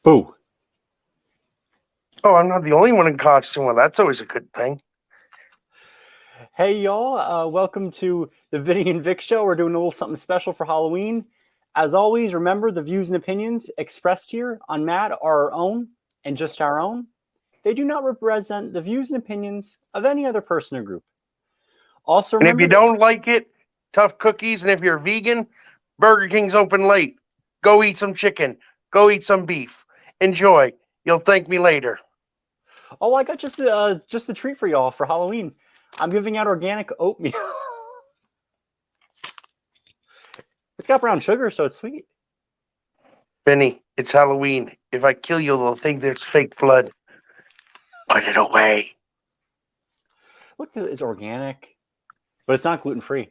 Boo. Oh, I'm not the only one in costume. Well, that's always a good thing. Hey, y'all. Welcome to the Vinny and Vic show. We're doing a little something special for Halloween. As always, remember the views and opinions expressed here on Mad are our own and just our own. They do not represent the views and opinions of any other person or group. Also, And if remember you don't like it, tough cookies. And if you're vegan, Burger King's open late. Go eat some chicken. Go eat some beef. Enjoy. You'll thank me later. Oh, I got just a treat for y'all for Halloween. I'm giving out organic oatmeal. It's got brown sugar, so it's sweet. Vinny, it's Halloween. If I kill you, they'll think there's fake blood. Put it away. Look, it's organic, but it's not gluten-free.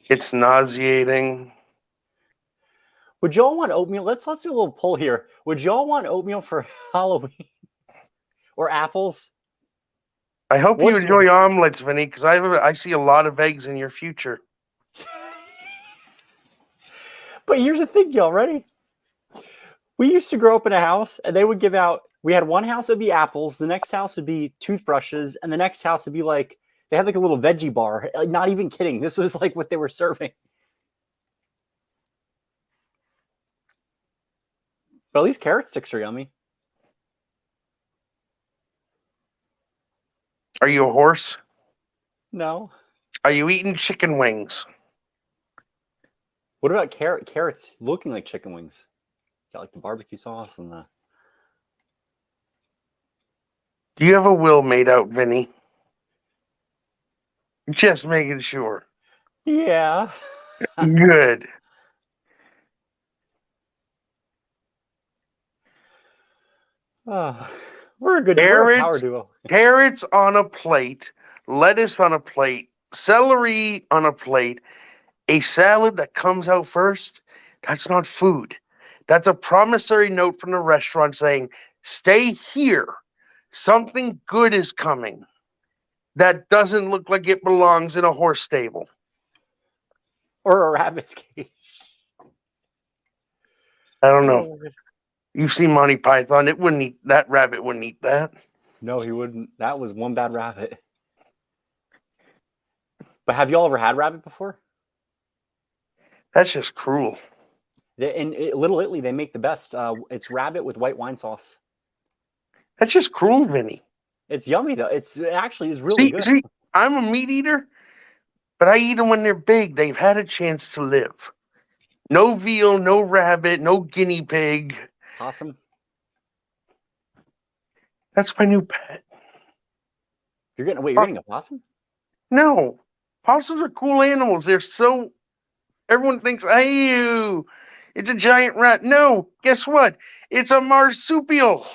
It's nauseating. Would y'all want oatmeal? Let's do a little poll here. Would y'all want oatmeal for Halloween or apples? I hope you What's enjoy worse? omelets, Vinny, because I see a lot of eggs in your future. But here's the thing, y'all. Ready? We used to grow up in a house, and they would give out. We had one house that would be apples, the next house would be toothbrushes, and the next house would be like they had like a little veggie bar. Like, not even kidding. This was like what they were serving. But at least carrot sticks are yummy. Are you a horse? No. Are you eating chicken wings? What about carrots looking like chicken wings? Got like the barbecue sauce and the. Do you have a will made out, Vinny? Just making sure. Yeah. Good. We're a power duo. Carrots on a plate, lettuce on a plate, celery on a plate, a salad that comes out first. That's not food. That's a promissory note from the restaurant saying, stay here. Something good is coming. That doesn't look like it belongs in a horse stable. Or a rabbit's cage. I don't know. You've seen Monty Python. It wouldn't eat that rabbit wouldn't eat that. No, he wouldn't. That was one bad rabbit. But have y'all ever had rabbit before? That's just cruel. In Little Italy, they make the best. It's rabbit with white wine sauce. That's just cruel, Vinny. It's yummy though. It actually is really good. See, I'm a meat eater, but I eat them when they're big. They've had a chance to live. No veal, no rabbit, no guinea pig. Possum? That's my new pet. You're getting a possum? No. Possums are cool animals. They're so... Everyone thinks, hey, it's a giant rat. No, guess what? It's a marsupial.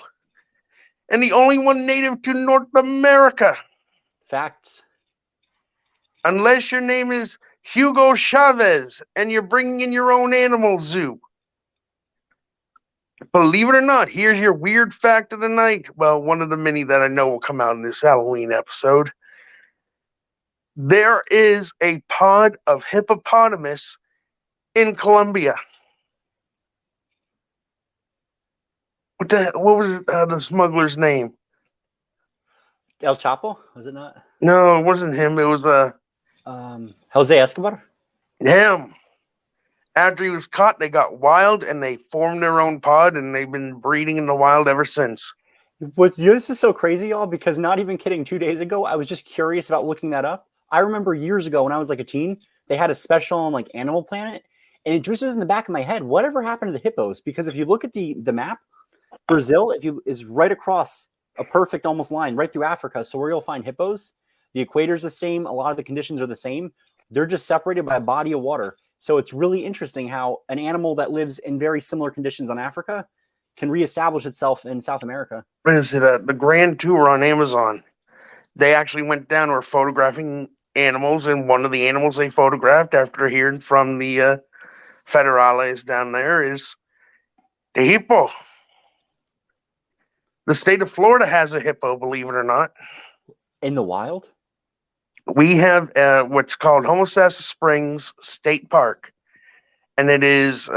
And the only one native to North America. Facts. Unless your name is Hugo Chavez and you're bringing in your own animal zoo. Believe it or not, here's your weird fact of the night. Well, one of the many that I know will come out in this Halloween episode. There is a pod of hippopotamus in Colombia. What was the smuggler's name? El Chapo? Was it not? No, it wasn't him. It was Jose Escobar? him. After he was caught, they got wild and they formed their own pod, and they've been breeding in the wild ever since. This is so crazy, y'all, because not even kidding, 2 days ago, I was just curious about looking that up. I remember years ago when I was like a teen, they had a special on like Animal Planet, and it just was in the back of my head. Whatever happened to the hippos? Because if you look at the map, Brazil, is right across a perfect almost line right through Africa. So where you'll find hippos, the equator's the same. A lot of the conditions are the same. They're just separated by a body of water. So it's really interesting how an animal that lives in very similar conditions on Africa can reestablish itself in South America. What is it? The Grand Tour on Amazon. They actually went down and were photographing animals, and one of the animals they photographed after hearing from the federales down there is the hippo. The state of Florida has a hippo, believe it or not. In the wild? We have what's called Homosassa Springs State Park, and it is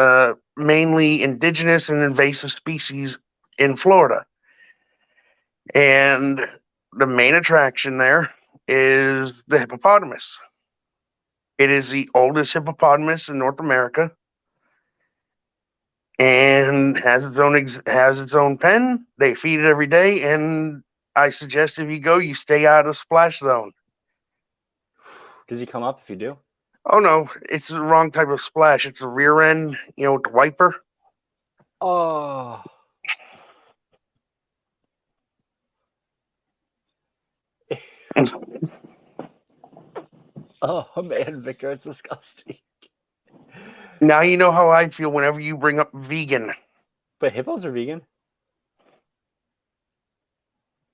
mainly indigenous and invasive species in Florida. And the main attraction there is the hippopotamus. It is the oldest hippopotamus in North America, and has its own pen. They feed it every day, and I suggest if you go, you stay out of splash zone. Does he come up if you do? Oh no, it's the wrong type of splash. It's a rear end, with the wiper. Oh. Oh man, Victor, it's disgusting. Now you know how I feel whenever you bring up vegan. But hippos are vegan.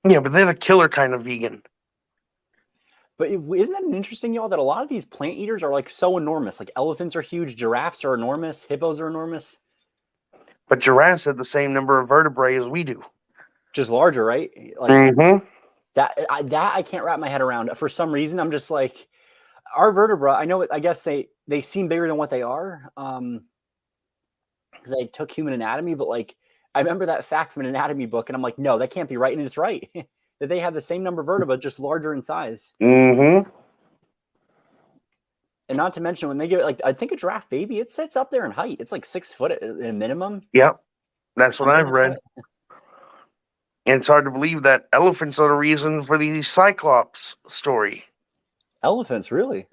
Yeah, but they're the killer kind of vegan. But isn't that interesting, y'all, that a lot of these plant eaters are like so enormous? Like elephants are huge, giraffes are enormous, hippos are enormous. But giraffes have the same number of vertebrae as we do. Just larger, right? Like Mm-hmm. that I can't wrap my head around. For some reason, I'm just like, our vertebra, I know, I guess they seem bigger than what they are. Because I took human anatomy, but like I remember that fact from an anatomy book, and I'm like, no, that can't be right. And it's right. That they have the same number of vertebrae, just larger in size. Mm-hmm. And not to mention when they get like, I think a giraffe baby, it sits up there in height. It's like 6 foot at a minimum. Yep. That's what I've Like read. that. And it's hard to believe that elephants are the reason for the Cyclops story. Elephants, really?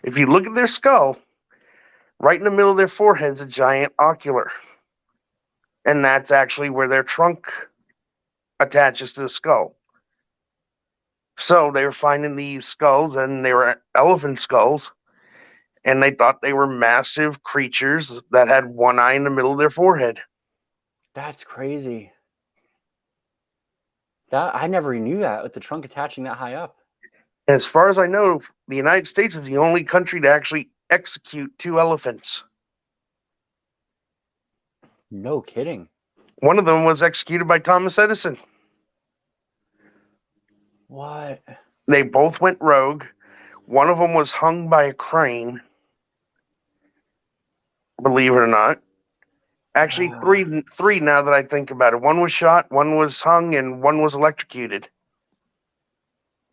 If you look at their skull, right in the middle of their forehead's a giant ocular. And that's actually where their trunk attaches to the skull. So they were finding these skulls, and they were elephant skulls, and they thought they were massive creatures that had one eye in the middle of their forehead. That's crazy. That I never knew that, with the trunk attaching that high up. And as far as I know, the United States is the only country to actually execute 2 elephants. No kidding. One of them was executed by Thomas Edison. What? They both went rogue. One of them was hung by a crane, believe it or not. Actually, three now that I think about it. One was shot, one was hung, and one was electrocuted.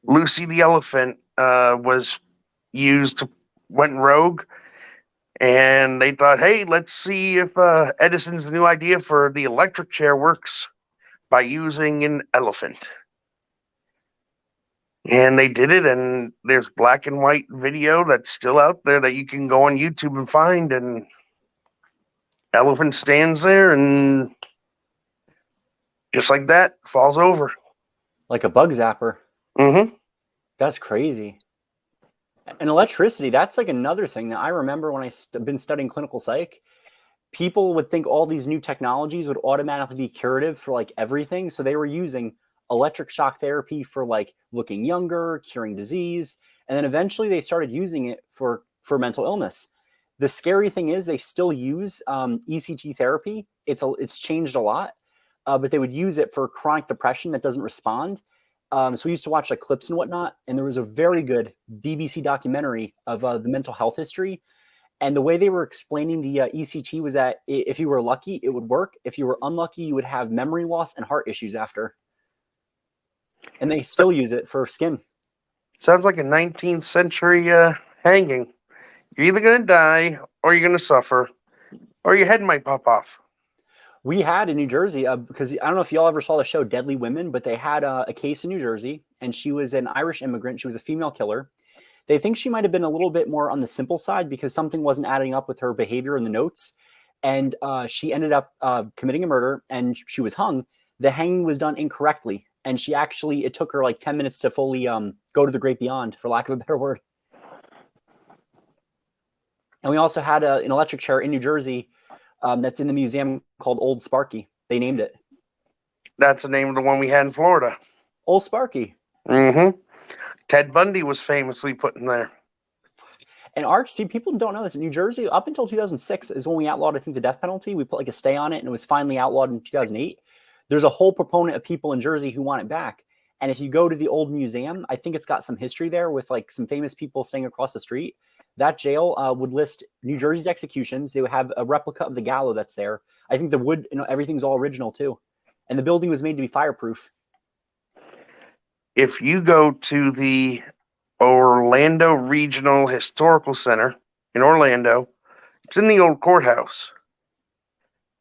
Lucy the elephant went rogue, and they thought, hey, let's see if Edison's new idea for the electric chair works by using an elephant. And they did it, and there's black and white video that's still out there that you can go on YouTube and find, and elephant stands there and just like that falls over. Like a bug zapper. Mm-hmm. That's crazy. And electricity, that's like another thing that I remember when I've been studying clinical psych. People would think all these new technologies would automatically be curative for like everything. So they were using electric shock therapy for like looking younger, curing disease. And then eventually they started using it for mental illness. The scary thing is they still use ECT therapy. It's changed a lot, but they would use it for chronic depression that doesn't respond. So we used to watch like clips and whatnot. And there was a very good BBC documentary of the mental health history. And the way they were explaining the ECT was that if you were lucky, it would work. If you were unlucky, you would have memory loss and heart issues after. And they still use it for skin. Sounds like a 19th century hanging. You're either going to die, or you're going to suffer, or your head might pop off. We had in New Jersey, because I don't know if y'all ever saw the show Deadly Women, but they had a case in New Jersey, and she was an Irish immigrant. She was a female killer. They think she might have been a little bit more on the simple side because something wasn't adding up with her behavior in the notes. And she ended up committing a murder, and she was hung. The hanging was done incorrectly. And it took her like 10 minutes to fully go to the great beyond, for lack of a better word. And we also had an electric chair in New Jersey that's in the museum called Old Sparky. They named it. That's the name of the one we had in Florida. Old Sparky. Mm-hmm. Ted Bundy was famously put in there. And people don't know this. In New Jersey, up until 2006 is when we outlawed, I think, the death penalty. We put like a stay on it, and it was finally outlawed in 2008. There's a whole proponent of people in Jersey who want it back. And if you go to the old museum, I think it's got some history there with like some famous people staying across the street. That jail would list New Jersey's executions. They would have a replica of the gallows that's there. I think the wood, everything's all original too. and the building was made to be fireproof. If you go to the Orlando Regional Historical Center in Orlando, it's in the old courthouse.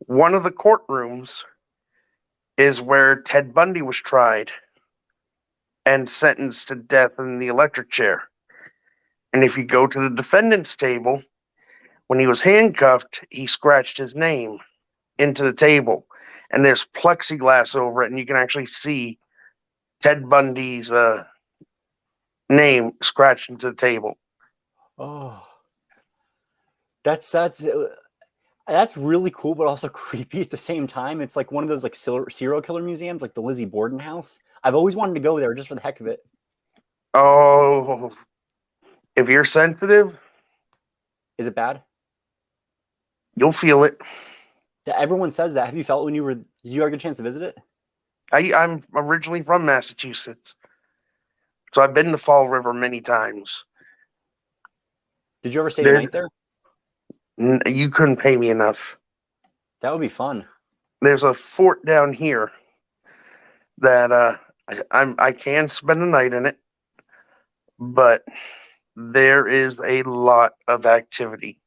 One of the courtrooms is where Ted Bundy was tried and sentenced to death in the electric chair. And if you go to the defendant's table, when he was handcuffed, he scratched his name into the table. And there's plexiglass over it, and you can actually see Ted Bundy's name scratched into the table. Oh, that's really cool, but also creepy at the same time. It's like one of those like serial killer museums, like the Lizzie Borden house. I've always wanted to go there just for the heck of it. Oh, if you're sensitive, Is it bad? you'll feel it. Yeah, everyone says that. Have you felt when you were? Did you ever get a chance to visit it? I'm originally from Massachusetts, so I've been to Fall River many times. Did you ever stay the night there? You couldn't pay me enough. That would be fun. There's a fort down here that I can spend the night in it, but there is a lot of activity.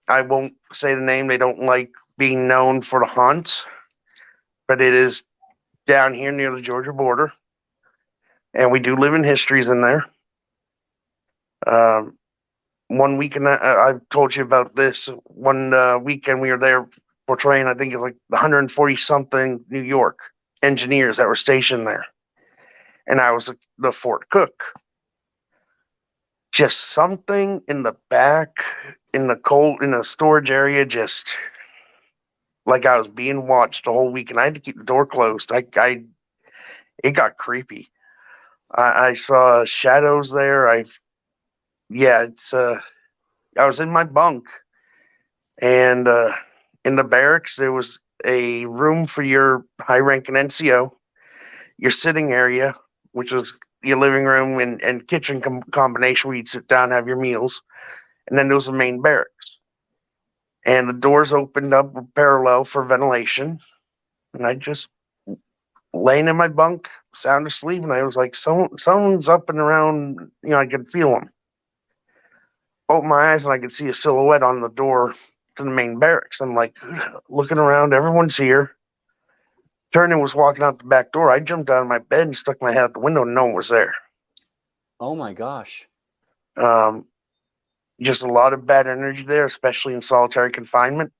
I won't say the name. They don't like being known for the haunts, but it is down here near the Georgia border, and we do live in histories in there. One weekend, I've told you about this. One weekend we were there portraying, I think it was like 140 something New York engineers that were stationed there, and I was the fort cook. Just something in the back, in the storage area, just like I was being watched the whole week, and I had to keep the door closed. It got creepy. I saw shadows there. I was in my bunk, and in the barracks there was a room for your high-ranking NCO, your sitting area, which was your living room and kitchen combination where you'd sit down and have your meals, and then there was the main barracks, and the doors opened up parallel for ventilation, and I just laying in my bunk, sound asleep, and I was like, someone's up and around. I could feel them. Open my eyes and I could see a silhouette on the door to the main barracks. I'm like, looking around, everyone's here. Turned and was walking out the back door. I jumped out of my bed and stuck my head out the window, and no one was there. Oh my gosh. Just a lot of bad energy there, especially in solitary confinement.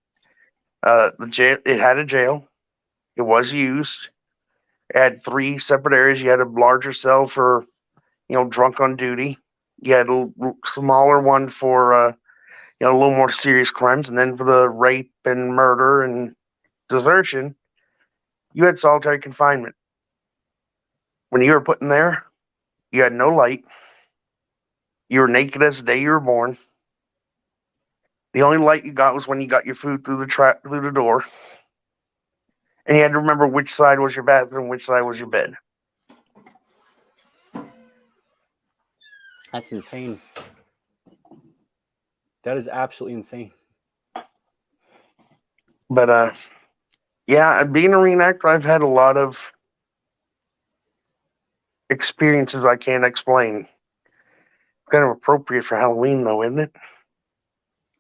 The jail, it had a jail. It was used. It had 3 separate areas. You had a larger cell for, drunk on duty. You had a smaller one for, a little more serious crimes. And then for the rape and murder and desertion, you had solitary confinement. When you were put in there, you had no light. You were naked as the day you were born. The only light you got was when you got your food through the door. And you had to remember which side was your bathroom, which side was your bed. That's insane. That is absolutely insane. But yeah, being a reenactor, I've had a lot of experiences I can't explain. Kind of appropriate for Halloween, though, isn't it?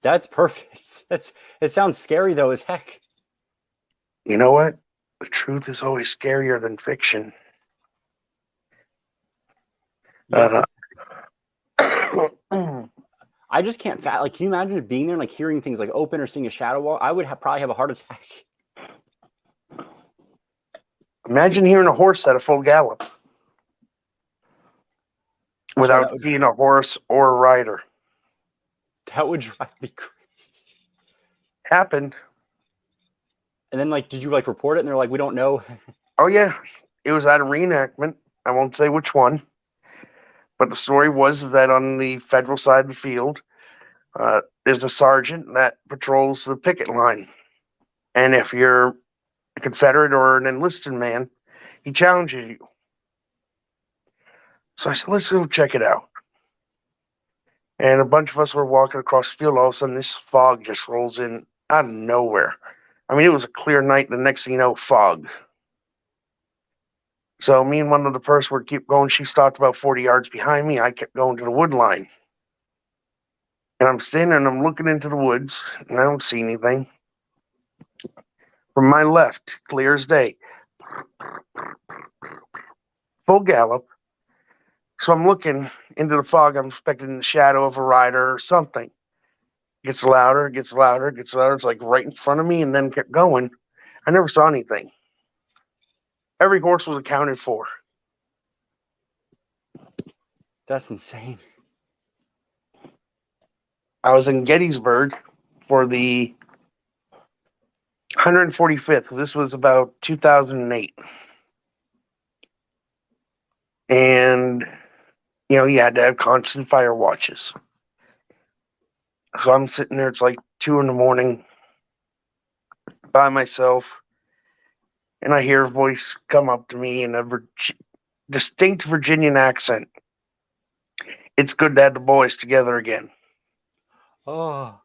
That's perfect. It sounds scary though as heck. You know what? The truth is always scarier than fiction. Yes. I just can't like, can you imagine being there and like hearing things like open or seeing a shadow walk? I would probably have a heart attack. Imagine hearing a horse at a full gallop without seeing a horse or a rider. That would drive me crazy. Happened. And then, like, did you like report it? And they're like, we don't know. Oh yeah, it was at a reenactment. I won't say which one, but the story was that on the federal side of the field, there's a sergeant that patrols the picket line, and if you're a Confederate or an enlisted man, he challenges you. So I said, let's go check it out. And a bunch of us were walking across the field. All of a sudden, this fog just rolls in out of nowhere. I mean, it was a clear night. The next thing you know, fog. So me and one of the person would keep going. She stopped about 40 yards behind me. I kept going to the wood line. And I'm standing there and I'm looking into the woods and I don't see anything. From my left, clear as day, full gallop. So I'm looking into the fog. I'm expecting the shadow of a rider or something. Gets louder, gets louder, gets louder. It's like right in front of me and then kept going. I never saw anything. Every horse was accounted for. That's insane. I was in Gettysburg for the 145th. This was about 2008. And, you had to have constant fire watches. So I'm sitting there. It's like 2 a.m. by myself. And I hear a voice come up to me in a distinct Virginian accent. It's good to have the boys together again. Oh,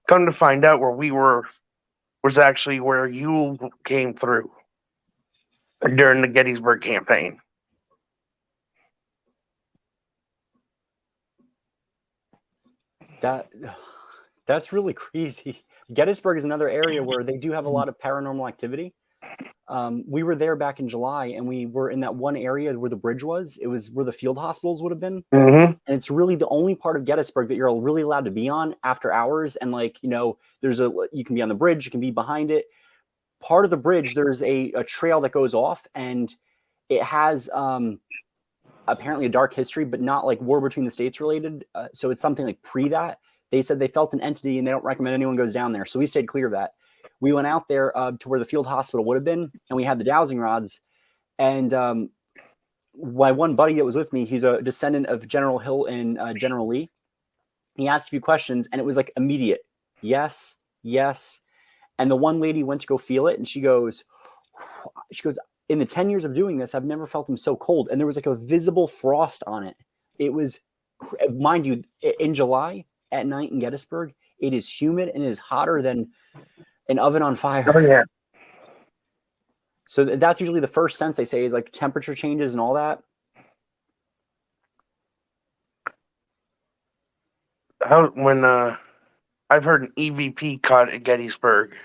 Come to find out where we were was actually where you came through during the Gettysburg campaign. that's really crazy. Gettysburg is another area where they do have a lot of paranormal activity. We were there back in July, and we were in that one area where the bridge was. It was where the field hospitals would have been. Mm-hmm. And it's really the only part of Gettysburg that you're really allowed to be on after hours. And you can be on the bridge, you can be behind it. Part of the bridge, there's a trail that goes off, and it has apparently a dark history, but not like war between the states related. So it's something like pre that. They said they felt an entity and they don't recommend anyone goes down there. So we stayed clear of that. We went out there to where the field hospital would have been, and we had the dowsing rods. And my one buddy that was with me, he's a descendant of General Hill and General Lee. He asked a few questions, and it was like immediate. Yes, yes. And the one lady went to go feel it, and she goes, in the 10 years of doing this, I've never felt them so cold. And there was like a visible frost on it. It was, mind you, in July at night in Gettysburg, it is humid and it is hotter than an oven on fire. Oh, yeah. So that's usually the first sense they say is like temperature changes and all that. When I've heard an EVP caught at Gettysburg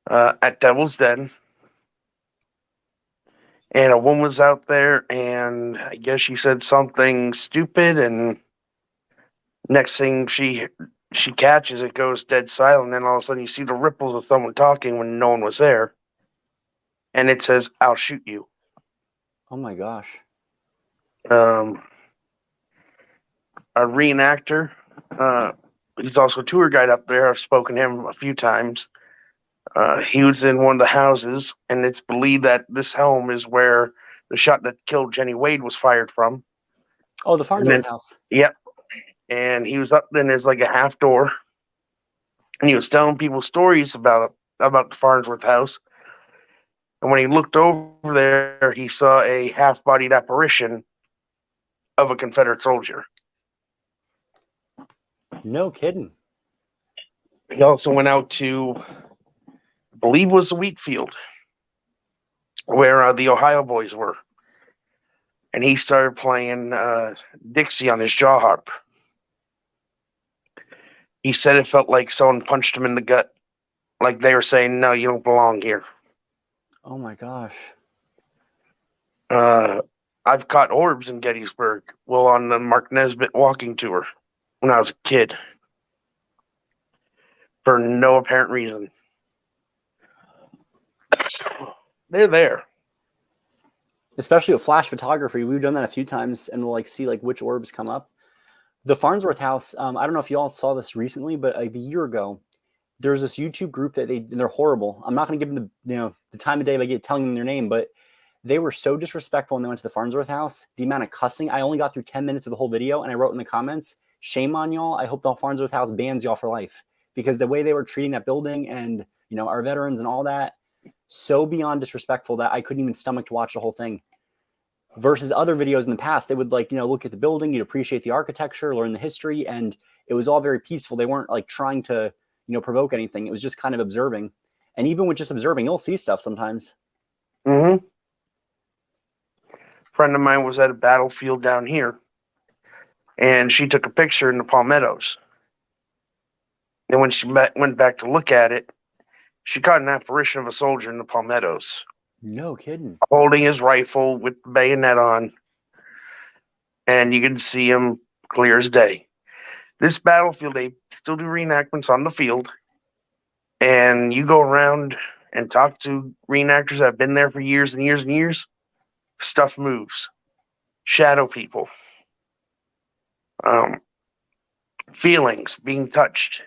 at Devil's Den, and a woman was out there, and I guess she said something stupid, and next thing she catches it, goes dead silent, and then all of a sudden you see the ripples of someone talking when no one was there, and it says, "I'll shoot you." Oh my gosh. A reenactor, he's also a tour guide up there. I've spoken to him a few times. He was in one of the houses, and it's believed that this home is where the shot that killed Jenny Wade was fired from. Oh, the Farnsworth house. Yep. And he was up then. There's like a half door, and he was telling people stories about the Farnsworth house. And when he looked over there, he saw a half-bodied apparition of a Confederate soldier. No kidding. He also went out to, I believe, was the wheat field where the Ohio boys were, and he started playing Dixie on his jaw harp. He said it felt like someone punched him in the gut, like they were saying, "No, you don't belong here." Oh my gosh. I've caught orbs in Gettysburg while on the Mark Nesbitt walking tour when I was a kid for no apparent reason. They're there. Especially with flash photography, we've done that a few times, and we'll like see like which orbs come up. The Farnsworth house, I don't know if you all saw this recently, but a year ago, there's this YouTube group that they're horrible. I'm not going to give them the time of day by telling them their name, but they were so disrespectful when they went to the Farnsworth house. The amount of cussing, I only got through 10 minutes of the whole video, and I wrote in the comments, "Shame on y'all. I hope the Farnsworth house bans y'all for life," because the way they were treating that building and our veterans and all that, so beyond disrespectful that I couldn't even stomach to watch the whole thing. Versus other videos in the past, they would look at the building, you'd appreciate the architecture, learn the history, and it was all very peaceful. They weren't like trying to provoke anything. It was just kind of observing. And even with just observing, you'll see stuff sometimes. Mm-hmm. Friend of mine was at a battlefield down here, and she took a picture in the palmettos. And when she went back to look at it, she caught an apparition of a soldier in the palmettos, No kidding. holding his rifle with the bayonet on, and you can see him clear as day. This battlefield, they still do reenactments on the field, and you go around and talk to reenactors that have been there for years and years and years. Stuff moves, shadow people, um, feelings, being touched.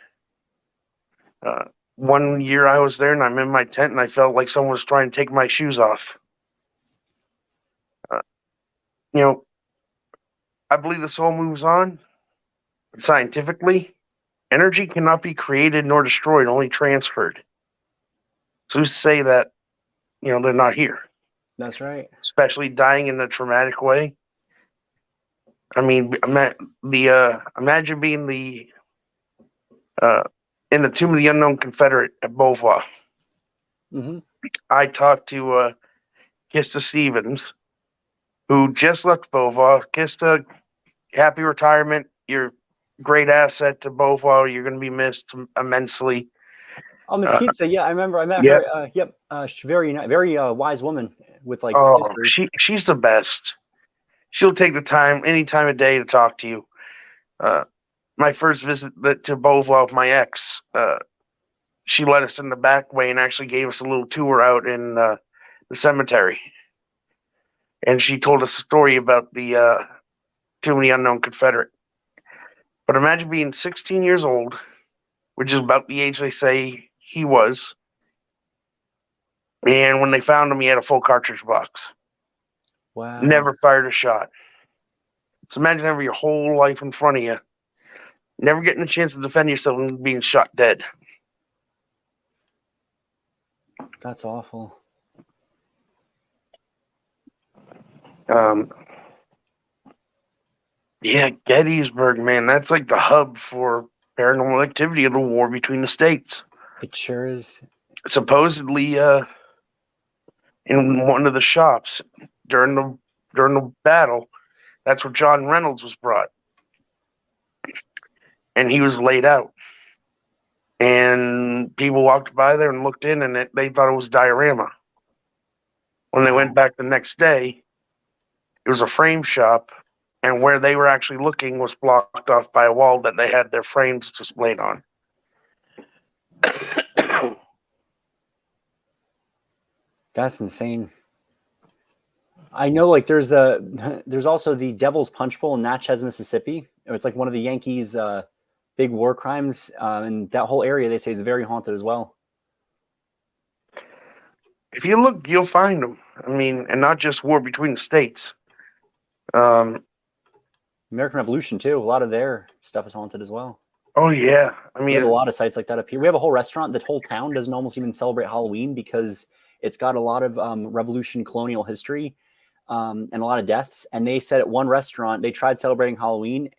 One year I was there and I'm in my tent and I felt like someone was trying to take my shoes off. Uh, you know, I believe the soul moves on. Scientifically, energy cannot be created nor destroyed, only transferred. So who's to say that, they're not here? That's right. Especially dying in a traumatic way. I mean, imagine being in the Tomb of the Unknown Confederate at Beauvoir. Mm-hmm. I talked to Kista Stevens, who just left Beauvoir. Kista, happy retirement. You're a great asset to Beauvoir. You're going to be missed immensely. Oh, Miss Keatsa, yeah, I remember. I met Yep. her. Yep, she's very wise woman with like Oh, history. she's the best. She'll take the time any time of day to talk to you. My first visit to Beauvoir with my ex, she let us in the back way and actually gave us a little tour out in the cemetery. And she told us a story about the Tomb of the Unknown Confederate. But imagine being 16 years old, which is about the age they say he was. And when they found him, he had a full cartridge box. Wow. Never fired a shot. So imagine having your whole life in front of you, never getting a chance to defend yourself and being shot dead. That's awful. Yeah, Gettysburg, man, that's like the hub for paranormal activity of the war between the states. It sure is. Supposedly, in one of the shops during the battle, that's where John Reynolds was brought, and he was laid out. And people walked by there and looked in, and they thought it was diorama. When they went back the next day, it was a frame shop, and where they were actually looking was blocked off by a wall that they had their frames displayed on. That's insane. I know, like there's also the Devil's Punch Bowl in Natchez, Mississippi. It's like one of the Yankees' big war crimes, and that whole area they say is very haunted as well. If you look, you'll find them. I mean, and not just war between the states. American Revolution too. A lot of their stuff is haunted as well. Oh yeah, I We have a mean, lot of sites like that up here. We have a whole restaurant. The whole town doesn't almost even celebrate Halloween because it's got a lot of Revolution colonial history and a lot of deaths. And they said at one restaurant they tried celebrating Halloween,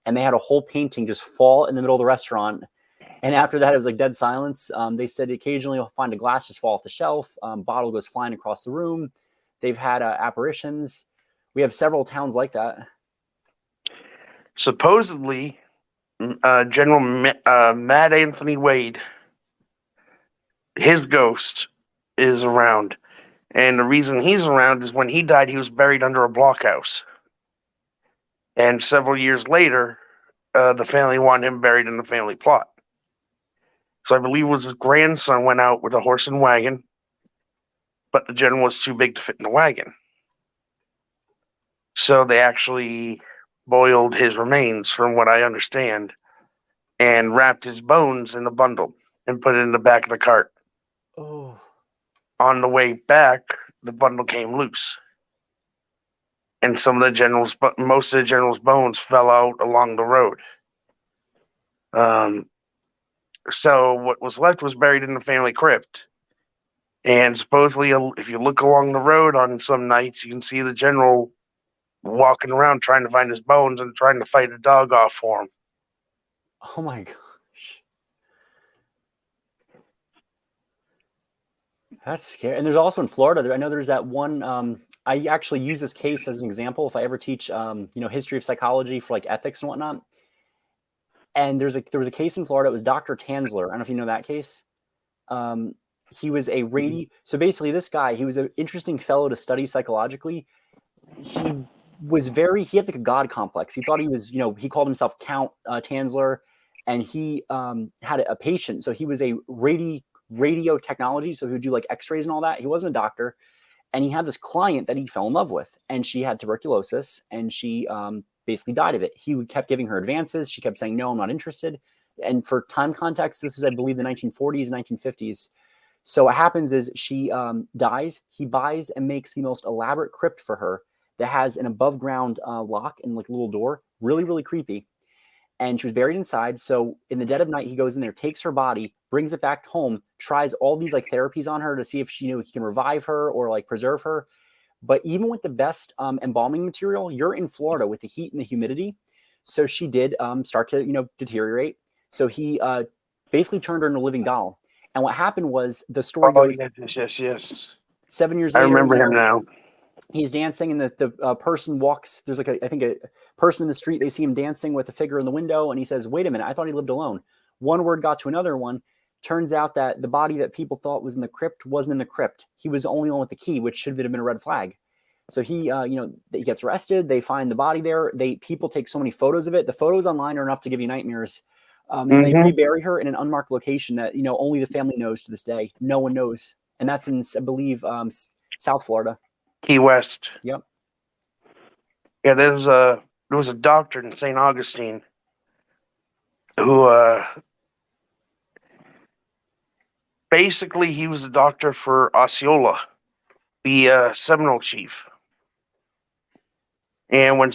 and they had a whole painting just fall in the middle of the restaurant. And after that, it was like dead silence. They said occasionally you'll find a glass just fall off the shelf, bottle goes flying across the room. They've had apparitions. We have several towns like that. supposedly, General Mad Anthony Wade, his ghost is around. And the reason he's around is when he died, he was buried under a blockhouse. And several years later, the family wanted him buried in the family plot. So I believe it was his grandson went out with a horse and wagon, but the general was too big to fit in the wagon. So they actually boiled his remains, from what I understand, and wrapped his bones in a bundle and put it in the back of the cart. Oh, On the way back, the bundle came loose. And most of the general's bones fell out along the road. So what was left was buried in the family crypt. And supposedly, if you look along the road on some nights, you can see the general walking around trying to find his bones and trying to fight a dog off for him. oh my gosh. That's scary. And there's also in Florida, I know there's that one. I actually use this case as an example if I ever teach, history of psychology for like ethics and whatnot. And there was a case in Florida. It was Dr. Tansler. I don't know if you know that case. Um, he was a so basically this guy, he was an interesting fellow to study psychologically. He had like a god complex. He thought he was, he called himself Count Tansler, and he had a patient. So he was a radio technology. So he would do like X-rays and all that. He wasn't a doctor, and he had this client that he fell in love with, and she had tuberculosis, and she basically died of it. He kept giving her advances. She kept saying, "No, I'm not interested." And for time context, this is, I believe, the 1940s, 1950s. So what happens is she dies. He buys and makes the most elaborate crypt for her that has an above ground lock and like a little door. Really, really creepy. And she was buried inside. So in the dead of night, he goes in there, takes her body, brings it back home, tries all these like therapies on her to see if he can revive her or like preserve her. But even with the best embalming material, you're in Florida with the heat and the humidity. So she did start to, deteriorate. So he basically turned her into a living doll. And what happened was, the story Oh, goes, yes. 7 years I later, remember him now. he's dancing, and the person walks. There's like I think a person in the street. They see him dancing with a figure in the window, and he says, "Wait a minute, I thought he lived alone." One word got to another one. Turns out that the body that people thought was in the crypt wasn't in the crypt. He was the only one with the key, which should have been a red flag. So he gets arrested. They find the body there. People take so many photos of it. The photos online are enough to give you nightmares. And they rebury her in an unmarked location that only the family knows to this day. No one knows, and that's in, I believe, South Florida. Key West. Yep. Yeah, there was a doctor in St. Augustine who basically he was a doctor for Osceola, the Seminole chief. And when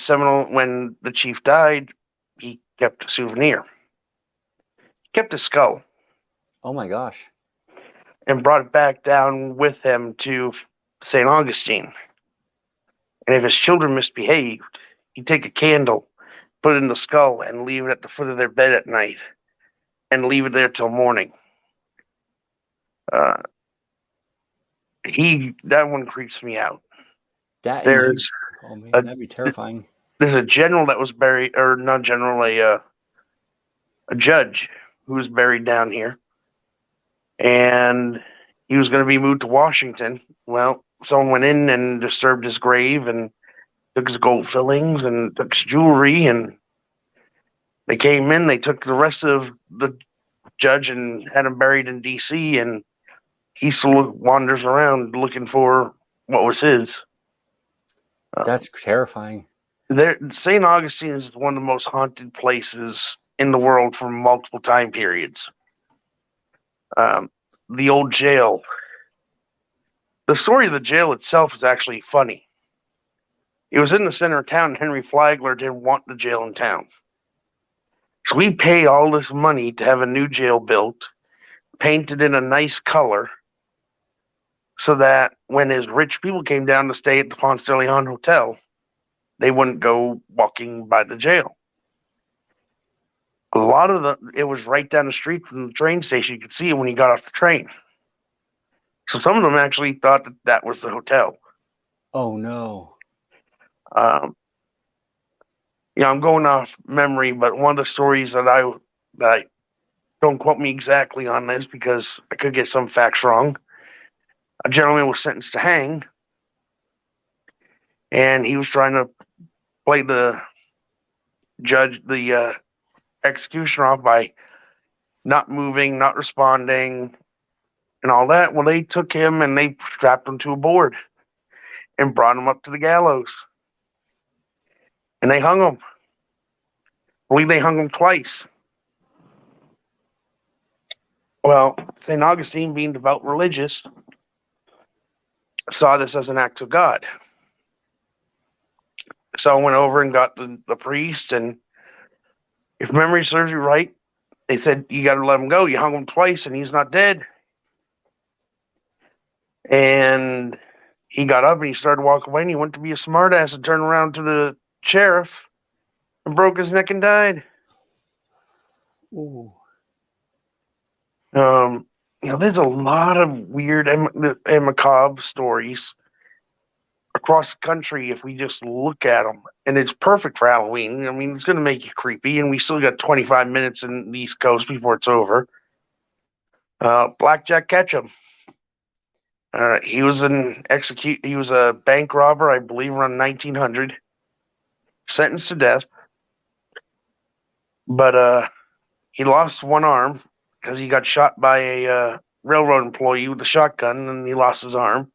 the chief died, he kept a souvenir. He kept a skull Oh my gosh. and brought it back down with him to St. Augustine. And if his children misbehaved, he'd take a candle, put it in the skull, and leave it at the foot of their bed at night, and leave it there till morning. That one creeps me out. There's oh man, a that'd be terrifying. there's a general that was buried, or not general, a judge who was buried down here, and he was going to be moved to Washington. Well, someone went in and disturbed his grave and took his gold fillings and took his jewelry, and they came in. They took the rest of the judge and had him buried in D.C., and he still wanders around looking for what was his. That's terrifying. St. Augustine is one of the most haunted places in the world for multiple time periods. The old jail. The story of the jail itself is actually funny. It was in the center of town. Henry Flagler didn't want the jail in town. So we paid all this money to have a new jail built, painted in a nice color, so that when his rich people came down to stay at the Ponce de Leon Hotel, they wouldn't go walking by the jail. It was right down the street from the train station. You could see it when you got off the train. So some of them actually thought that was the hotel. Oh no. I'm going off memory, but one of the stories that I don't quote me exactly on this because I could get some facts wrong. A gentleman was sentenced to hang, and he was trying to play the judge, the executioner, off by not moving, not responding, and all that. Well, they took him and they strapped him to a board and brought him up to the gallows, and they hung him. I believe they hung him twice. Well, St. Augustine, being devout religious, saw this as an act of God. So I went over and got the priest, and if memory serves you right, they said, you got to let him go. You hung him twice, and he's not dead. And he got up, and he started walking away, and he went to be a smartass and turned around to the sheriff and broke his neck and died. Ooh. there's a lot of weird and macabre stories across the country if we just look at them. And it's perfect for Halloween. I mean, it's going to make you creepy, and we still got 25 minutes in the East Coast before it's over. Blackjack Ketchum. He was He was a bank robber, I believe, around 1900. Sentenced to death, but he lost one arm because he got shot by a railroad employee with a shotgun, and he lost his arm.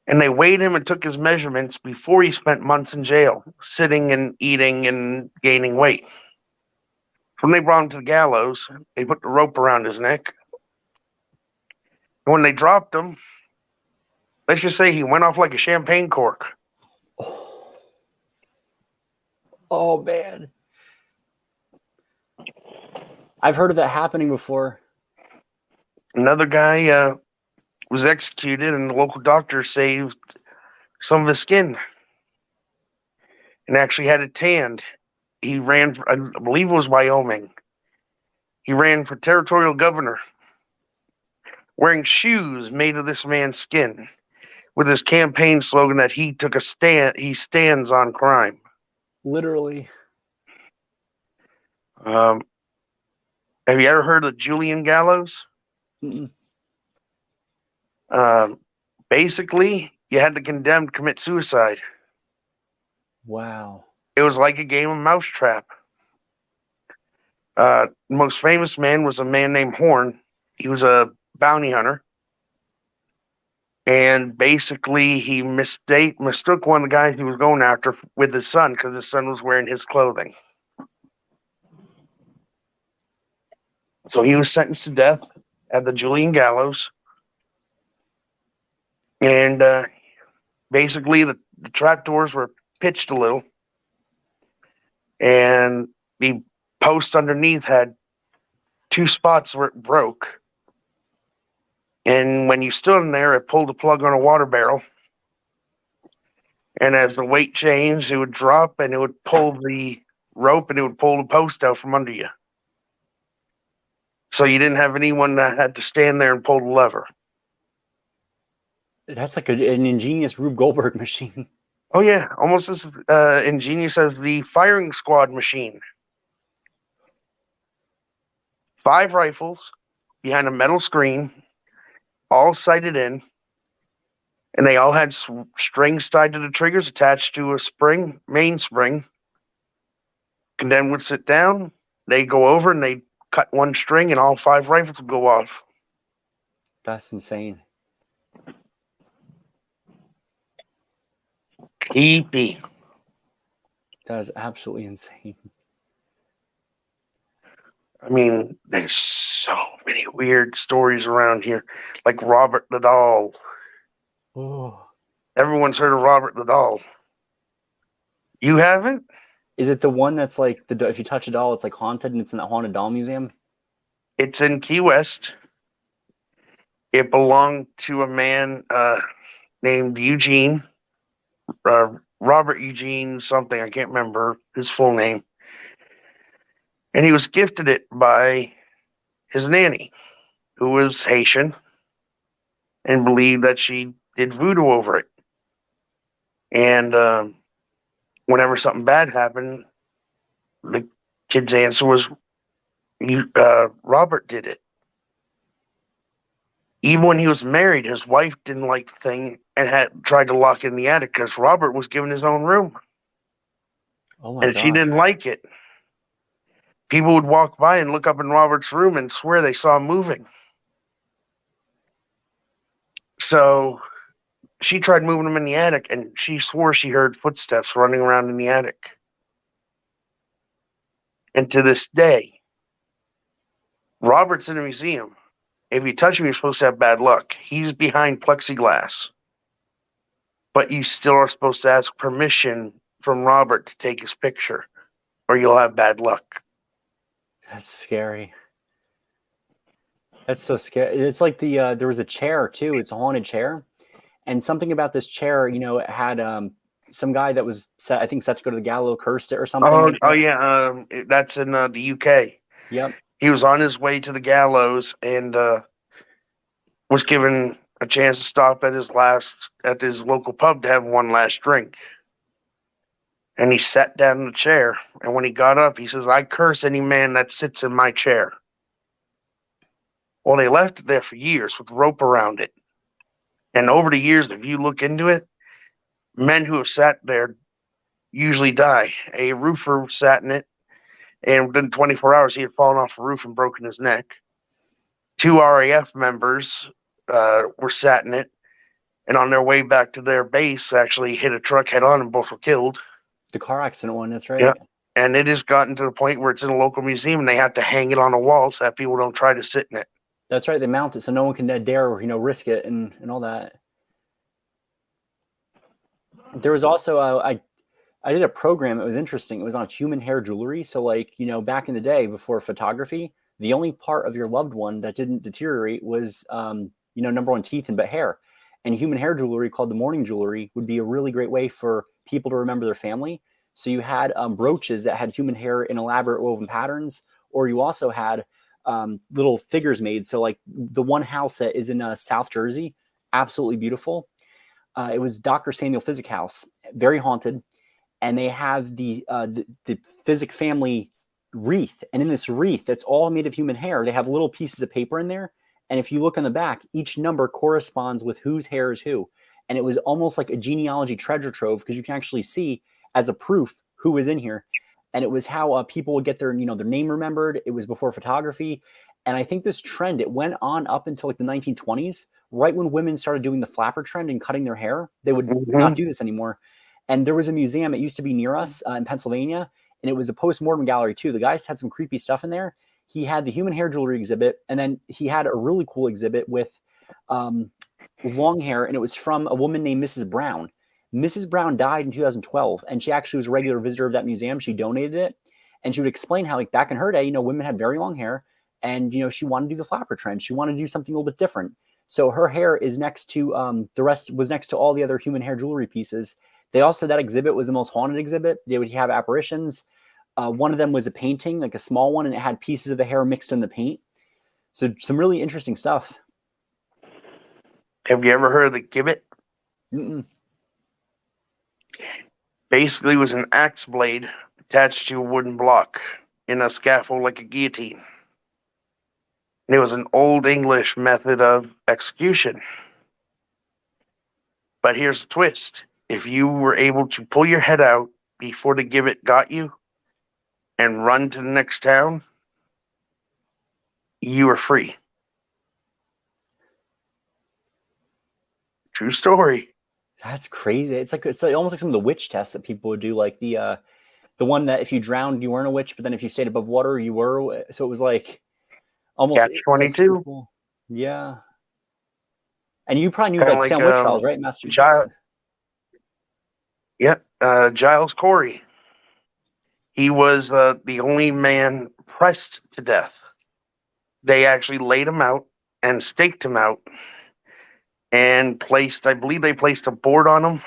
And they weighed him and took his measurements before he spent months in jail, sitting and eating and gaining weight. When they brought him to the gallows, they put the rope around his neck. And when they dropped him, let's just say he went off like a champagne cork. Oh man. I've heard of that happening before. Another guy was executed, and the local doctor saved some of his skin and actually had it tanned. He ran for, I believe it was Wyoming. He ran for territorial governor wearing shoes made of this man's skin with his campaign slogan that he stands on crime. Literally. Have you ever heard of the Julian Gallows? Mm-mm. Basically, you had the condemned commit suicide. Wow. It was like a game of mousetrap. The most famous man was a man named Horn. He was a bounty hunter. And basically, he mistook one of the guys he was going after with his son because his son was wearing his clothing. So he was sentenced to death at the Julian Gallows. And basically, the trapdoors were pitched a little. And the post underneath had two spots where it broke. And when you stood in there, it pulled the plug on a water barrel. And as the weight changed, it would drop and it would pull the rope and it would pull the post out from under you. So you didn't have anyone that had to stand there and pull the lever. That's like an ingenious Rube Goldberg machine. Oh, yeah. Almost as ingenious as the firing squad machine. 5 rifles behind a metal screen, all sighted in. And they all had strings tied to the triggers attached to a spring, main spring. Condemned would sit down. They go over and they cut one string, and all 5 rifles would go off. That's insane. Creepy. That is absolutely insane. I mean, there's so many weird stories around here, like Robert the Doll. Oh. Everyone's heard of Robert the Doll. You haven't? Is it the one that's like if you touch a doll, it's like haunted and it's in the haunted doll museum? It's in Key West. It belonged to a man named Eugene, Robert Eugene something. I can't remember his full name. And he was gifted it by his nanny, who was Haitian and believed that she did voodoo over it. And whenever something bad happened, the kid's answer was, Robert did it. Even when he was married, his wife didn't like the thing and had tried to lock it in the attic because Robert was given his own room. Oh my And God. she didn't like it. People would walk by and look up in Robert's room and swear they saw him moving. So she tried moving him in the attic, and she swore she heard footsteps running around in the attic. And to this day, Robert's in a museum. If you touch him, you're supposed to have bad luck. He's behind plexiglass. But you still are supposed to ask permission from Robert to take his picture, or you'll have bad luck. That's scary. That's so scary. It's like there was a chair too. It's a haunted chair, and something about this chair, it had some guy that was set, I think set to go to the gallows cursed it or something. Oh yeah, that's in the UK. Yep. He was on his way to the gallows, and was given a chance to stop at his local pub to have one last drink. And he sat down in the chair. And when he got up, he says, "I curse any man that sits in my chair." Well, they left it there for years with rope around it. And over the years, if you look into it, men who have sat there usually die. A roofer sat in it, and within 24 hours, he had fallen off a roof and broken his neck. Two RAF members were sat in it, and on their way back to their base, actually hit a truck head on, and both were killed. The car accident one, that's right. Yeah. And it has gotten to the point where it's in a local museum, and they have to hang it on a wall so that people don't try to sit in it. That's right. They mount it so no one can dare, risk it and all that. There was also I did a program. It was interesting. It was on human hair jewelry. So back in the day before photography, the only part of your loved one that didn't deteriorate was number one, teeth and but hair. And human hair jewelry, called the mourning jewelry, would be a really great way for people to remember their family. So you had brooches that had human hair in elaborate woven patterns, or you also had little figures made. So like the one house that is in South Jersey, absolutely beautiful. It was Dr. Samuel Physic House, very haunted. And they have the Physic family wreath. And in this wreath, that's all made of human hair. They have little pieces of paper in there. And if you look on the back, each number corresponds with whose hair is who. And it was almost like a genealogy treasure trove, because you can actually see as a proof who was in here. And it was how people would get their name remembered. It was before photography. And I think this trend, it went on up until like the 1920s, right when women started doing the flapper trend and cutting their hair. They would not do this anymore. And there was a museum, it used to be near us in Pennsylvania, and it was a post-mortem gallery too. The guys had some creepy stuff in there. He had the human hair jewelry exhibit, and then he had a really cool exhibit with long hair, and it was from a woman named Mrs. Brown. Mrs. Brown died in 2012, and she actually was a regular visitor of that museum. She donated it, and she would explain how, like, back in her day, women had very long hair, and she wanted to do the flapper trend. She wanted to do something a little bit different. So her hair is next to the rest was next to all the other human hair jewelry pieces. They also, that exhibit was the most haunted exhibit. They would have apparitions. One of them was a painting, like a small one, and it had pieces of the hair mixed in the paint. So some really interesting stuff. Have you ever heard of the gibbet? Mm-mm. Basically, it was an axe blade attached to a wooden block in a scaffold like a guillotine. And it was an old English method of execution. But here's the twist. If you were able to pull your head out before the gibbet got you and run to the next town, you were free. True story. That's crazy. It's like almost like some of the witch tests that people would do, like the one that if you drowned, you weren't a witch, but then if you stayed above water, you were. So it was like almost Catch-22. Cool. Yeah. And you probably knew Kinda like Salem Witch Trials, right? Massachusetts. Giles Corey. He was the only man pressed to death. They actually laid him out and staked him out and I believe they placed a board on him,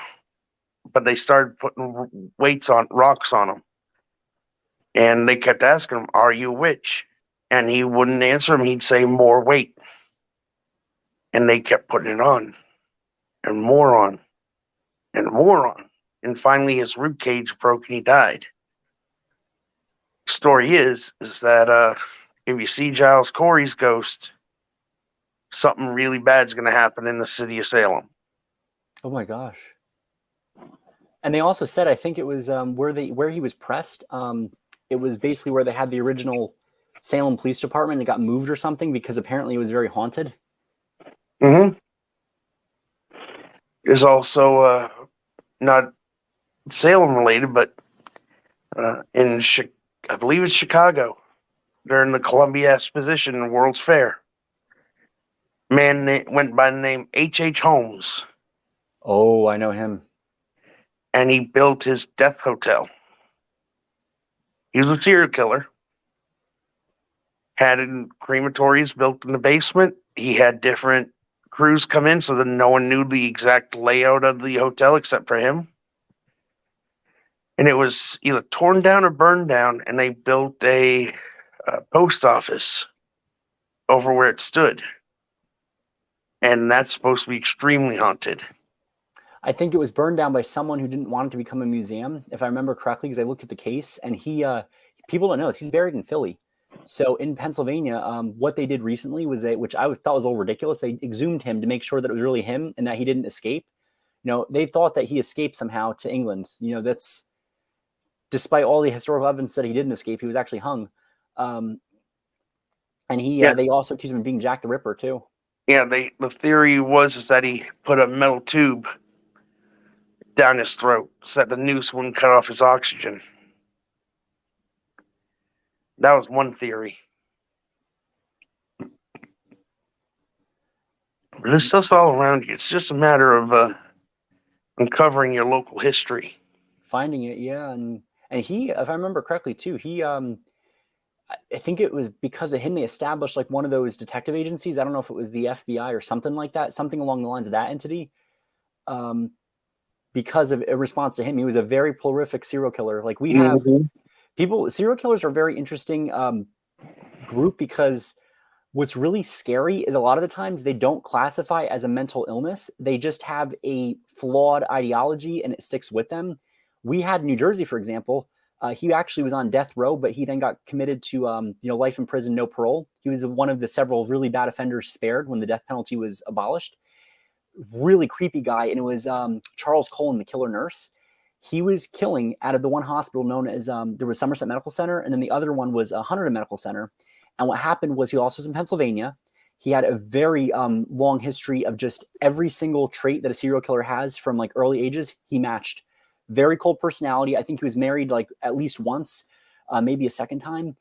but they started putting rocks on him. And they kept asking him, "Are you a witch?" And he wouldn't answer them. He'd say, "More weight." And they kept putting it on and more on and more on. And finally his rib cage broke and he died. Story is that if you see Giles Corey's ghost, something really bad's going to happen in the city of Salem. Oh my gosh! And they also said, I think it was where he was pressed. It was basically where they had the original Salem Police Department. It got moved or something because apparently it was very haunted. Mm-hmm. There's also not Salem related, but I believe it's Chicago, during the Columbia Exposition and World's Fair. Man went by the name H.H. Holmes. Oh, I know him. And he built his death hotel. He was a serial killer. Had crematories built in the basement. He had different crews come in so that no one knew the exact layout of the hotel except for him. And it was either torn down or burned down, and they built a post office over where it stood. and that's supposed to be extremely haunted. I think it was burned down by someone who didn't want it to become a museum, if I remember correctly, because I looked at the case. And people don't know this, he's buried in Philly. So in Pennsylvania, what they did recently was which I thought was a little ridiculous, they exhumed him to make sure that it was really him and that he didn't escape. They thought that he escaped somehow to England. That's despite all the historical evidence that he didn't escape, he was actually hung. And they also accused him of being Jack the Ripper too. Yeah, the theory was that he put a metal tube down his throat so that the noose wouldn't cut off his oxygen. That was one theory. But this stuff's all around you. It's just a matter of uncovering your local history. Finding it, yeah. And he, if I remember correctly too, I think it was because of him they established like one of those detective agencies. I don't know if it was the FBI or something like that, something along the lines of that entity. Because of a response to him, he was a very prolific serial killer. Like we have serial killers are a very interesting group because what's really scary is a lot of the times they don't classify as a mental illness. They just have a flawed ideology and it sticks with them. We had New Jersey, for example. He actually was on death row, but he then got committed to life in prison, no parole. He was one of the several really bad offenders spared when the death penalty was abolished. Really creepy guy. And it was Charles Colin, the killer nurse. He was killing out of the one hospital known as there was Somerset Medical Center, and then the other one was Huntington Medical Center. And what happened was he also was in Pennsylvania. He had a very long history of just every single trait that a serial killer has from like early ages. He matched. Very cold personality. I think he was married like at least once, maybe a second time.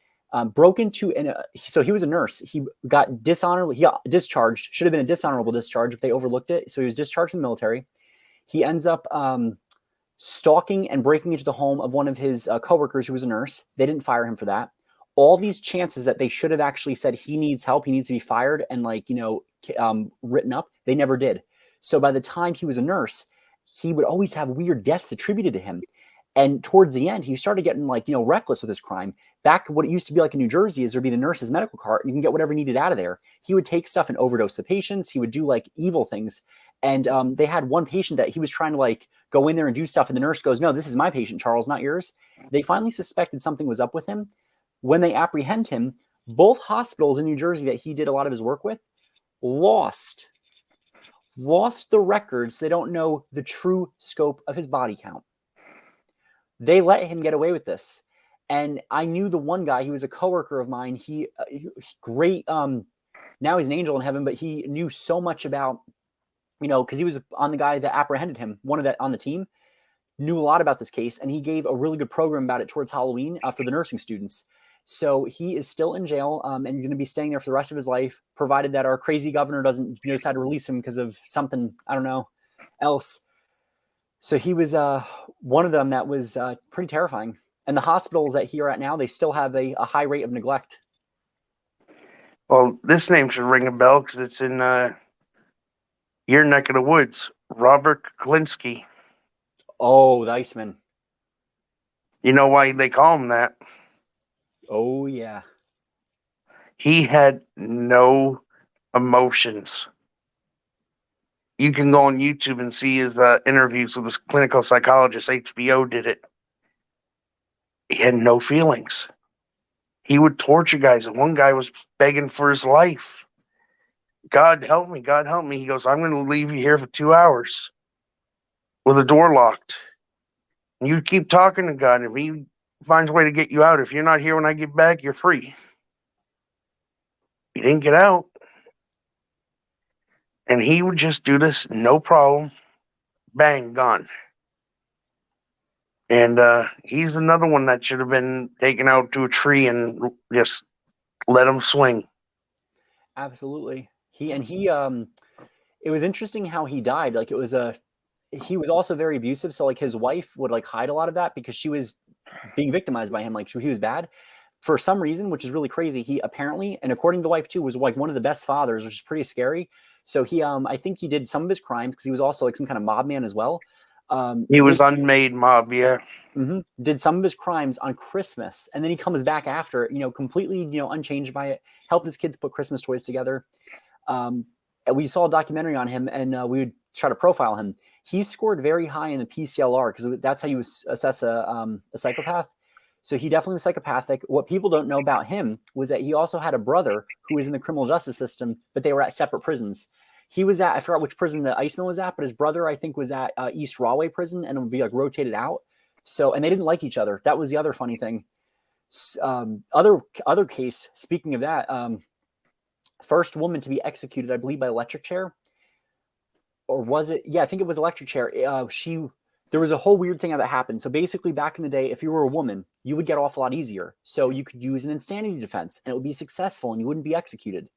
Broke into so he was a nurse. He got dishonorably. He got discharged. Should have been a dishonorable discharge if they overlooked it. So he was discharged from the military. He ends up stalking and breaking into the home of one of his coworkers who was a nurse. They didn't fire him for that. All these chances that they should have actually said he needs help, he needs to be fired and written up, they never did. So by the time he was a nurse, he would always have weird deaths attributed to him. And towards the end, he started getting reckless with his crime. Back what it used to be like in New Jersey is there'd be the nurse's medical cart and you can get whatever needed out of there. He would take stuff and overdose the patients. He would do like evil things. And they had one patient that he was trying to go in there and do stuff. And the nurse goes, "No, this is my patient, Charles, not yours." They finally suspected something was up with him. When they apprehend him, both hospitals in New Jersey that he did a lot of his work with lost the records. They don't know the true scope of his body count. They let him get away with this. And I knew the one guy, he was a coworker of mine. He great. Now he's an angel in heaven, but he knew so much about, because he was on the guy that apprehended him, one of that on the team, knew a lot about this case. And he gave a really good program about it towards Halloween for the nursing students. So he is still in jail and going to be staying there for the rest of his life, provided that our crazy governor doesn't decide to release him because of something, I don't know, else. So he was one of them that was pretty terrifying. And the hospitals that he are at now, they still have a high rate of neglect. Well, this name should ring a bell because it's in your neck of the woods. Robert Kuklinski. Oh, the Iceman. You know why they call him that? Oh, yeah. He had no emotions. You can go on YouTube and see his interviews with this clinical psychologist. HBO did it. He had no feelings. He would torture guys. And one guy was begging for his life. "God help me, God help me." He goes, "I'm going to leave you here for 2 hours with the door locked. And you keep talking to God. If he finds a way to get you out, if you're not here when I get back, you're free." He didn't get out. And he would just do this, no problem. Bang, gone. And he's another one that should have been taken out to a tree and just let him swing. Absolutely. It was interesting how he died. He was also very abusive. So his wife would hide a lot of that because she was being victimized by him. He was bad for some reason, which is really crazy. He apparently, and according to the wife too, was one of the best fathers, which is pretty scary. So I think he did some of his crimes because he was also some kind of mob man as well. He was unmade mob, yeah. Mm-hmm. Did some of his crimes on Christmas, and then he comes back after, completely, unchanged by it. Helped his kids put Christmas toys together. we saw a documentary on him, and we would try to profile him. He scored very high in the PCLR because that's how you assess a psychopath. So he definitely was psychopathic. What people don't know about him was that he also had a brother who was in the criminal justice system, but they were at separate prisons. He was at, I forgot which prison the Iceman was at, but his brother, I think, was at East Rahway prison, and it would be like rotated out. So, and they didn't like each other. That was the other funny thing. Other case, speaking of that, first woman to be executed, I believe, by electric chair. Or was it? Yeah, I think it was electric chair. There was a whole weird thing that happened. So basically, back in the day, if you were a woman, you would get off a lot easier. So you could use an insanity defense, and it would be successful, and you wouldn't be executed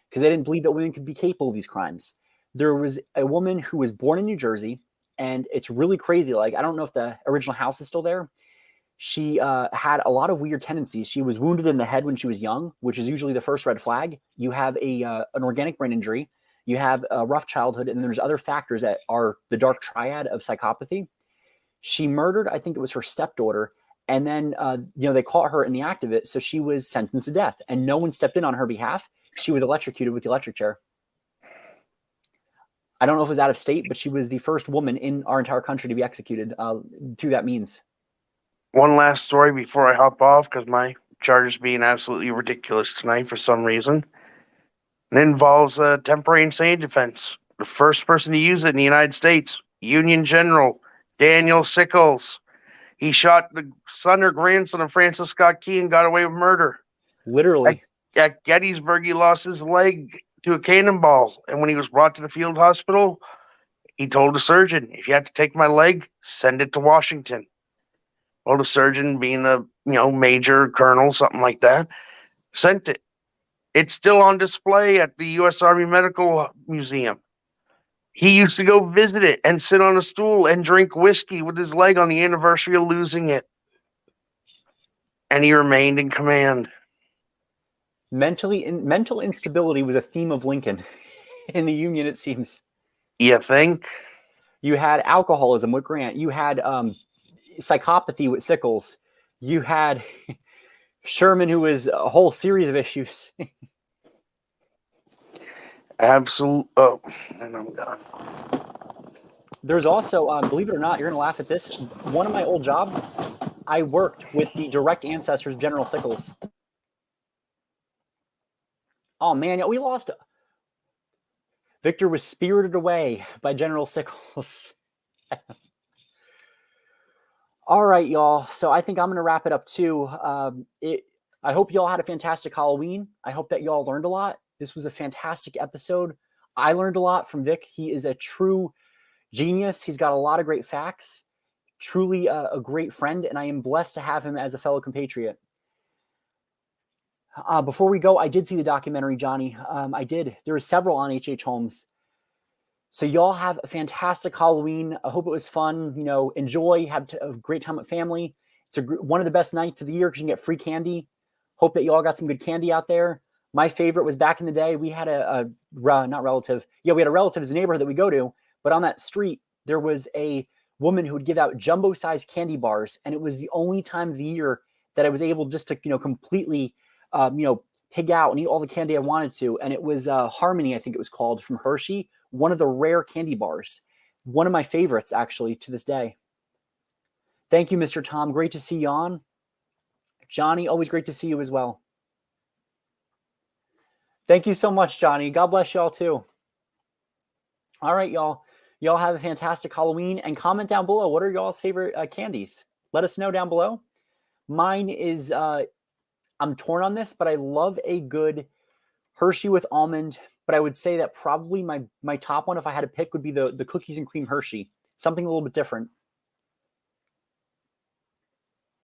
because they didn't believe that women could be capable of these crimes. There was a woman who was born in New Jersey, and it's really crazy. Like, I don't know if the original house is still there. She had a lot of weird tendencies. She was wounded in the head when she was young, which is usually the first red flag. You have an organic brain injury. You have a rough childhood, and there's other factors that are the dark triad of psychopathy. She murdered, I think it was her stepdaughter, and then they caught her in the act of it, so she was sentenced to death, and no one stepped in on her behalf. She was electrocuted with the electric chair. I don't know if it was out of state, but she was the first woman in our entire country to be executed through that means. One last story before I hop off, because my charger's being absolutely ridiculous tonight for some reason. It involves a temporary insanity defense. The first person to use it in the United States, Union General Daniel Sickles. He shot the son or grandson of Francis Scott Key and got away with murder. Literally. At Gettysburg, he lost his leg to a cannonball, and when he was brought to the field hospital, he told the surgeon, "If you have to take my leg, send it to Washington." Well, the surgeon, being a major colonel, something like that, sent it. It's still on display at the U.S. Army Medical Museum. He used to go visit it and sit on a stool and drink whiskey with his leg on the anniversary of losing it. And he remained in command. Mental instability was a theme of Lincoln in the Union, it seems. You think? You had alcoholism with Grant. You had psychopathy with Sickles. You had Sherman, who was a whole series of issues. Absolute. Oh, and I'm done. There's also, believe it or not, you're going to laugh at this. One of my old jobs, I worked with the direct ancestors of General Sickles. Oh, man, we lost. Victor was spirited away by General Sickles. All right, y'all. So I think I'm going to wrap it up, too. I hope y'all had a fantastic Halloween. I hope that y'all learned a lot. This was a fantastic episode. I learned a lot from Vic. He is a true genius. He's got a lot of great facts. Truly a great friend, and I am blessed to have him as a fellow compatriot. Before we go, I did see the documentary, Johnny. I did. There were several on H.H. Holmes. So y'all have a fantastic Halloween. I hope it was fun. Enjoy. Have a great time with family. It's one of the best nights of the year because you can get free candy. Hope that y'all got some good candy out there. My favorite was back in the day. We had not relative. Yeah, we had a relative in the neighborhood that we go to. But on that street, there was a woman who would give out jumbo-sized candy bars. And it was the only time of the year that I was able just to, completely, pig out and eat all the candy I wanted to. And it was Harmony, I think it was called, from Hershey. One of the rare candy bars. One of my favorites, actually, to this day. Thank you, Mr. Tom. Great to see you on. Johnny, always great to see you as well. Thank you so much, Johnny. God bless y'all, too. All right, y'all. Y'all have a fantastic Halloween. And comment down below, what are y'all's favorite candies? Let us know down below. Mine is, I'm torn on this, but I love a good Hershey with almond. But I would say that probably my top one, if I had to pick, would be the cookies and cream Hershey. Something a little bit different.